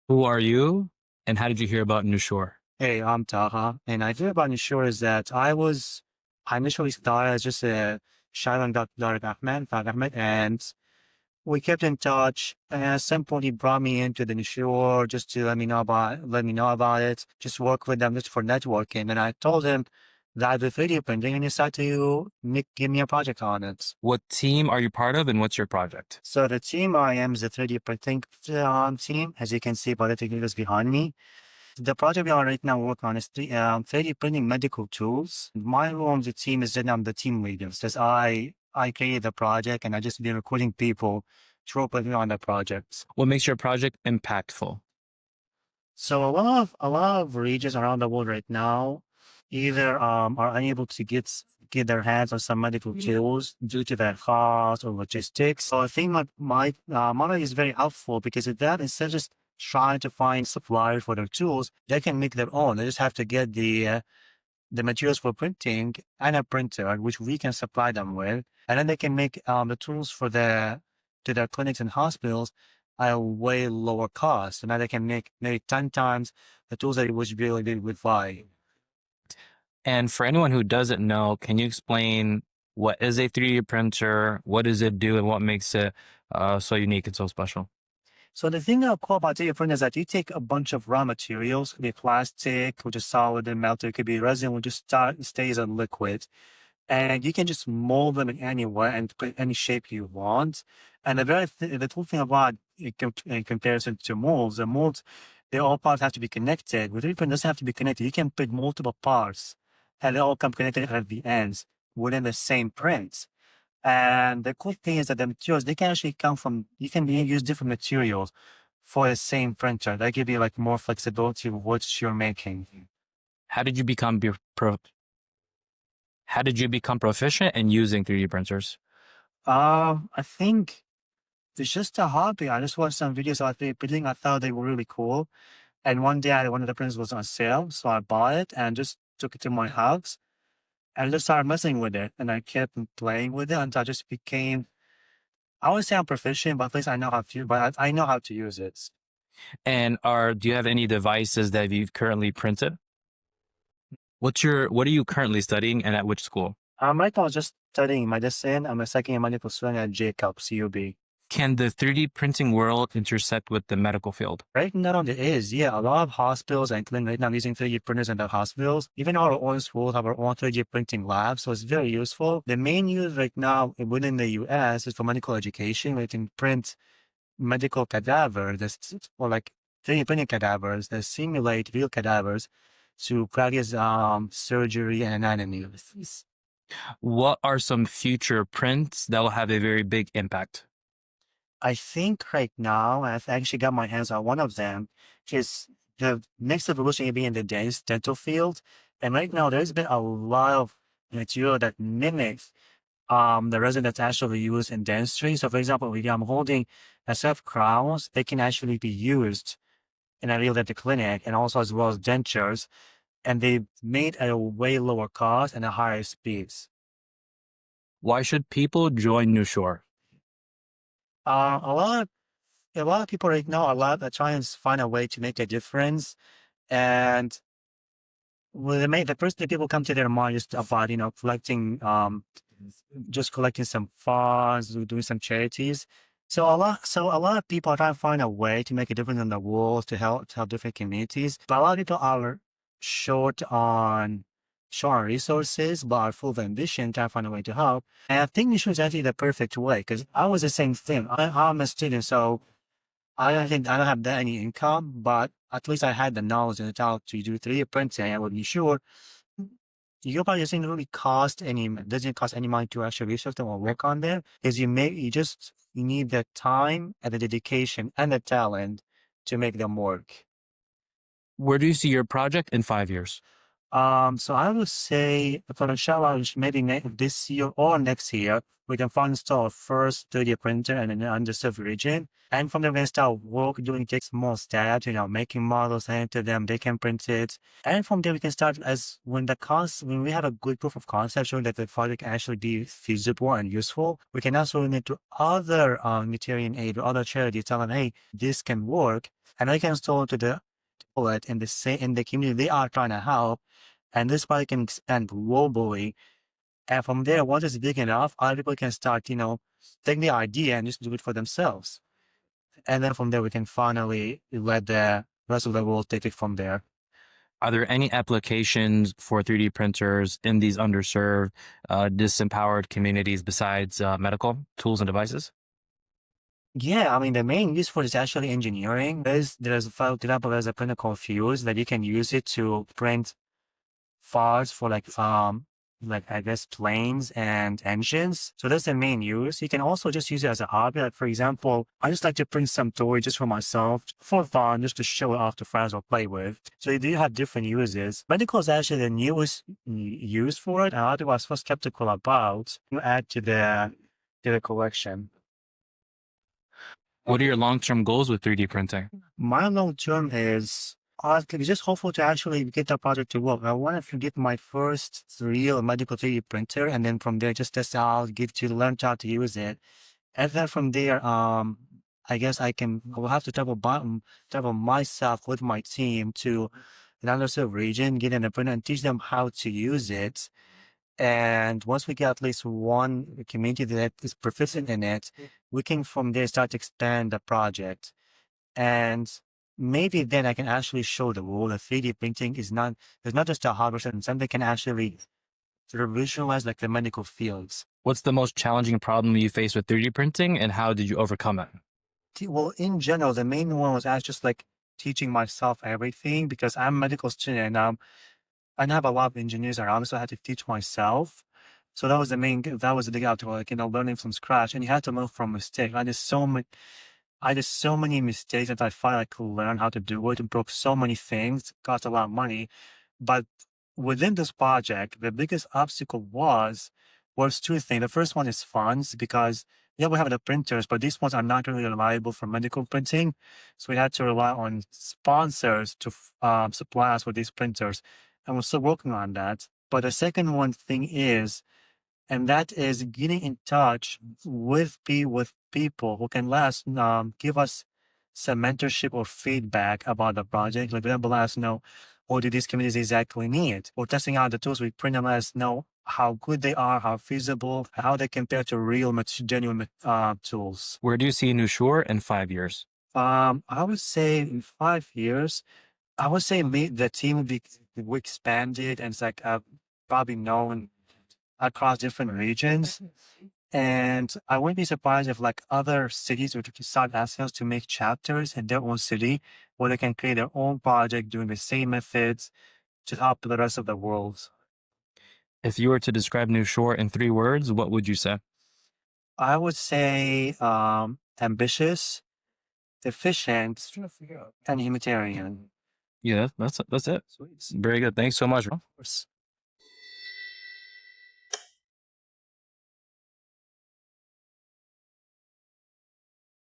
Who are you and how did you hear about Nushoor? Hey, I'm Taha, and I think about Nushoor is that I initially started as just a Shailan Ahmed, and we kept in touch. And at some point, he brought me into the Nushoor just to let me know about it, just work with them just for networking. And I told him that I do 3D printing, and he decided to give me a project on it. What team are you part of and what's your project? So the team I am is the 3D printing team, as you can see by the technicals behind me. The project we are right now working on is 3D printing medical tools. My role on the team is that I'm the team leader. Says I created the project and I just be recruiting people to work with me on the projects. What makes your project impactful? So a lot of regions around the world right now either are unable to get their hands on some medical tools due to their cost or logistics. So I think my model is very helpful because of that, instead of just trying to find suppliers for their tools, they can make their own. They just have to get the materials for printing and a printer, which we can supply them with, and then they can make the tools for their clinics and hospitals at a way lower cost. And now they can make maybe 10 times the tools that it would really did with buy. And for anyone who doesn't know, can you explain what is a 3D printer? What does it do and what makes it so unique and so special? So the thing cool about 3D printing is that you take a bunch of raw materials, it could be plastic, which is solid and melted, it could be resin, which just stays a liquid. And you can just mold them in any way and put any shape you want. And the cool thing about it in comparison to molds, the molds, they all parts have to be connected. With 3D printing, it doesn't have to be connected. You can put multiple parts and they all come connected at the ends within the same print. And the cool thing is that the materials, they can actually come from, you can use different materials for the same printer. That give you like more flexibility with what you're making. How did you become how did you become proficient in using 3D printers? I think it's just a hobby. I just watched some videos of 3D printing. I thought they were really cool. And one day one of the printers was on sale. So I bought it and just took it to my house and just started messing with it. And I kept playing with it until I just became, I wouldn't say I'm proficient, but at least I know how to, but I know how to use it. And do you have any devices that you've currently printed? What are you currently studying and at which school? Right now I was just studying medicine. I'm a second year medical student at Jacob, CUB. Can the 3D printing world intersect with the medical field? Right now there is, yeah, a lot of hospitals and clinics right now using 3D printers in the hospitals. Even our own schools have our own 3D printing labs, so it's very useful. The main use right now within the US is for medical education. We can print medical cadavers, or like 3D printing cadavers that simulate real cadavers to practice surgery and anatomy. What are some future prints that will have a very big impact? I think right now I've actually got my hands on one of them. Is the next evolution will be in the dental field. And right now there's been a lot of material that mimics the resin that's actually used in dentistry. So for example, if I'm holding a set of crowns, they can actually be used in a real dental clinic and also as well as dentures. And they made at a way lower cost and a higher speeds. Why should people join Nushoor? Uh, a lot a lot of people right now are trying to find a way to make a difference. And the first thing people come to their mind is about, collecting, just collecting some funds, doing some charities. So a lot of people are trying to find a way to make a difference in the world to help different communities. But a lot of people are short on resources, but are full of ambition, trying to find a way to help. And I think this was actually the perfect way because I was the same thing. I'm a student, so I don't think I don't have that any income, but at least I had the knowledge and the talent to do 3D printing. I would be sure your body doesn't cost any money to actually research them or work on them. Is you need the time and the dedication and the talent to make them work. Where do you see your project in 5 years? So I would say for inshallah, maybe this year or next year, we can finally install our first 3D printer in an underserved region. And from there, we can start doing small steps, making models, hand to them, they can print it. And from there, we can start when we have a good proof of concept showing that the project can actually be feasible and useful, we can also donate to other humanitarian aid or other charities, tell them, hey, this can work. And I can install it to the in the community they are trying to help. And this project can expand globally. And from there, once it's big enough, other people can start, take the idea and just do it for themselves. And then from there, we can finally let the rest of the world take it from there. Are there any applications for 3D printers in these underserved, disempowered communities besides medical tools and devices? Yeah, I mean, the main use for it is actually engineering. For example, there's a printer called Fuse that you can use it to print parts for I guess planes and engines. So that's the main use. You can also just use it as a hobby. Like for example, I just like to print some toy just for myself for fun, just to show it off to friends or play with. So you do have different uses. Medical is actually the newest use for it. And I was first skeptical about you add to the collection. What are your long-term goals with 3D printing? My long term is just hopeful to actually get the project to work. I want to get my first real medical 3D printer, and then from there just test out, learn how to use it, and then from there, I guess I will have to travel myself with my team to an underserved region, get in a printer, and teach them how to use it. And once we get at least one community that is proficient in it, we can from there start to expand the project. And maybe then I can actually show the world that 3D printing is not just a hardware system, something can actually revolutionize like the medical fields. What's the most challenging problem you face with 3D printing, and how did you overcome it? Well, in general, the main one was actually just like teaching myself everything because I'm a medical student and I have a lot of engineers around me, so I had to teach myself. So that was the big outcome, like, learning from scratch, and you had to learn from mistakes. I did so many mistakes that I finally could learn how to do it and broke so many things, cost a lot of money. But within this project, the biggest obstacle was two things. The first one is funds because yeah, we have the printers, but these ones are not really reliable for medical printing. So we had to rely on sponsors to supply us with these printers. And we're still working on that. But the second one thing is, and that is getting in touch with people who can give us some mentorship or feedback about the project. Like, let us know what do these communities exactly need, or testing out the tools we print and let us know how good they are, how feasible, how they compare to real, genuine tools. Where do you see Nushoor in 5 years? I would say in 5 years, I would say the team will be expanded and it's like probably known across different regions. And I wouldn't be surprised if like other cities would start asking us to make chapters in their own city where they can create their own project doing the same methods to help the rest of the world. If you were to describe Nushoor in 3 words, what would you say? I would say ambitious, efficient, and humanitarian. Yeah, that's it. Sweet. Very good. Thanks so much, bro. Of course.